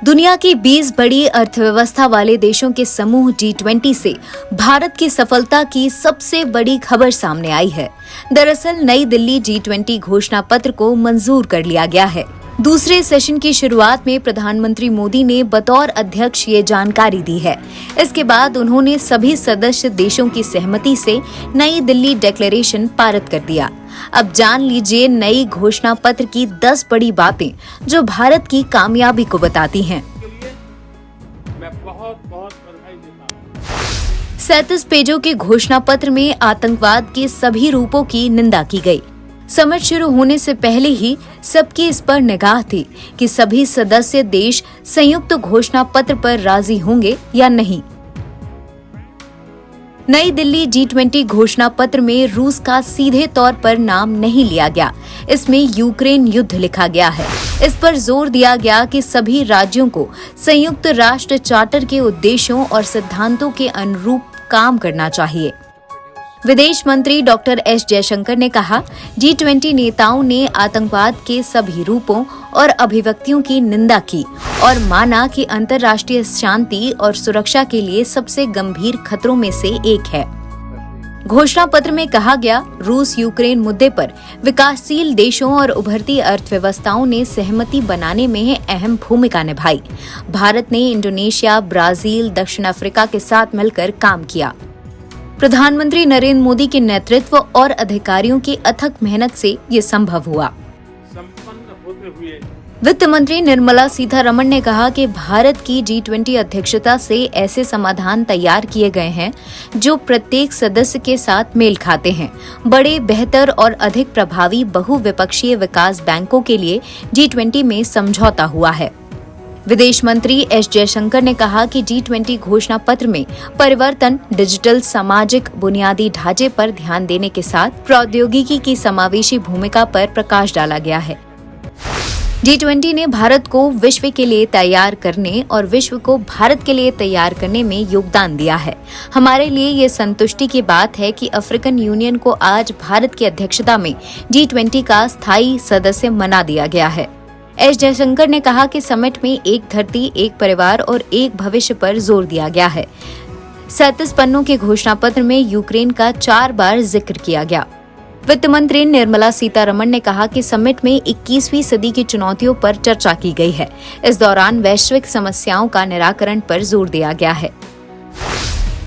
दुनिया की 20 बड़ी अर्थव्यवस्था वाले देशों के समूह G20 से भारत की सफलता की सबसे बड़ी खबर सामने आई है। दरअसल नई दिल्ली G20 घोषणा पत्र को मंजूर कर लिया गया है। दूसरे सेशन की शुरुआत में प्रधानमंत्री मोदी ने बतौर अध्यक्ष ये जानकारी दी है। इसके बाद उन्होंने सभी सदस्य देशों की सहमति से नई दिल्ली डिक्लेरेशन पारित कर दिया। अब जान लीजिए नई घोषणा पत्र की 10 बड़ी बातें जो भारत की कामयाबी को बताती हैं। मैं बहुत बधाई देता हूं। 37 पेजों के घोषणा पत्र में आतंकवाद के सभी रूपों की निंदा की गई। समिट शुरू होने से पहले ही सबकी इस पर निगाह थी कि सभी सदस्य देश संयुक्त घोषणा पत्र पर राजी होंगे या नहीं। नई दिल्ली G20 घोषणा पत्र में रूस का सीधे तौर पर नाम नहीं लिया गया। इसमें यूक्रेन युद्ध लिखा गया है। इस पर जोर दिया गया कि सभी राज्यों को संयुक्त राष्ट्र चार्टर के उद्देश्यों और सिद्धांतों के अनुरूप काम करना चाहिए। विदेश मंत्री डॉक्टर एस जयशंकर ने कहा, G20 नेताओं ने आतंकवाद के सभी रूपों और अभिव्यक्तियों की निंदा की और माना कि अंतर्राष्ट्रीय शांति और सुरक्षा के लिए सबसे गंभीर खतरों में से एक है। घोषणा पत्र में कहा गया, रूस यूक्रेन मुद्दे पर विकासशील देशों और उभरती अर्थव्यवस्थाओं ने सहमति बनाने में अहम भूमिका निभाई। भारत ने इंडोनेशिया, ब्राजील, दक्षिण अफ्रीका के साथ मिलकर काम किया। प्रधानमंत्री नरेंद्र मोदी के नेतृत्व और अधिकारियों की अथक मेहनत से ये संभव हुआ। संपन्न होते हुए वित्त मंत्री निर्मला सीतारमण ने कहा कि भारत की G20 अध्यक्षता से ऐसे समाधान तैयार किए गए हैं जो प्रत्येक सदस्य के साथ मेल खाते हैं। बड़े, बेहतर और अधिक प्रभावी बहुविपक्षीय विकास बैंकों के लिए G20 में समझौता हुआ है। विदेश मंत्री एस जयशंकर ने कहा कि G20 घोषणा पत्र में परिवर्तन, डिजिटल, सामाजिक बुनियादी ढांचे पर ध्यान देने के साथ प्रौद्योगिकी की समावेशी भूमिका पर प्रकाश डाला गया है। G20 ने भारत को विश्व के लिए तैयार करने और विश्व को भारत के लिए तैयार करने में योगदान दिया है। हमारे लिए ये संतुष्टि की बात है कि अफ्रीकन यूनियन को आज भारत की अध्यक्षता में G20 का स्थायी सदस्य बना दिया गया है। एस जयशंकर ने कहा कि समिट में एक धरती, एक परिवार और एक भविष्य पर जोर दिया गया है। 37 पन्नों के घोषणा पत्र में यूक्रेन का 4 बार जिक्र किया गया। वित्त मंत्री निर्मला सीतारमण ने कहा कि समिट में 21वीं सदी की चुनौतियों पर चर्चा की गई है। इस दौरान वैश्विक समस्याओं का निराकरण पर जोर दिया गया है।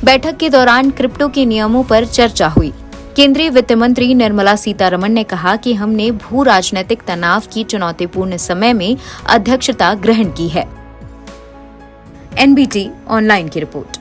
बैठक के दौरान क्रिप्टो के नियमों पर चर्चा हुई। केंद्रीय वित्त मंत्री निर्मला सीतारमण ने कहा कि हमने भू राजनीतिक तनाव की चुनौतीपूर्ण समय में अध्यक्षता ग्रहण की है। NBT ऑनलाइन की रिपोर्ट।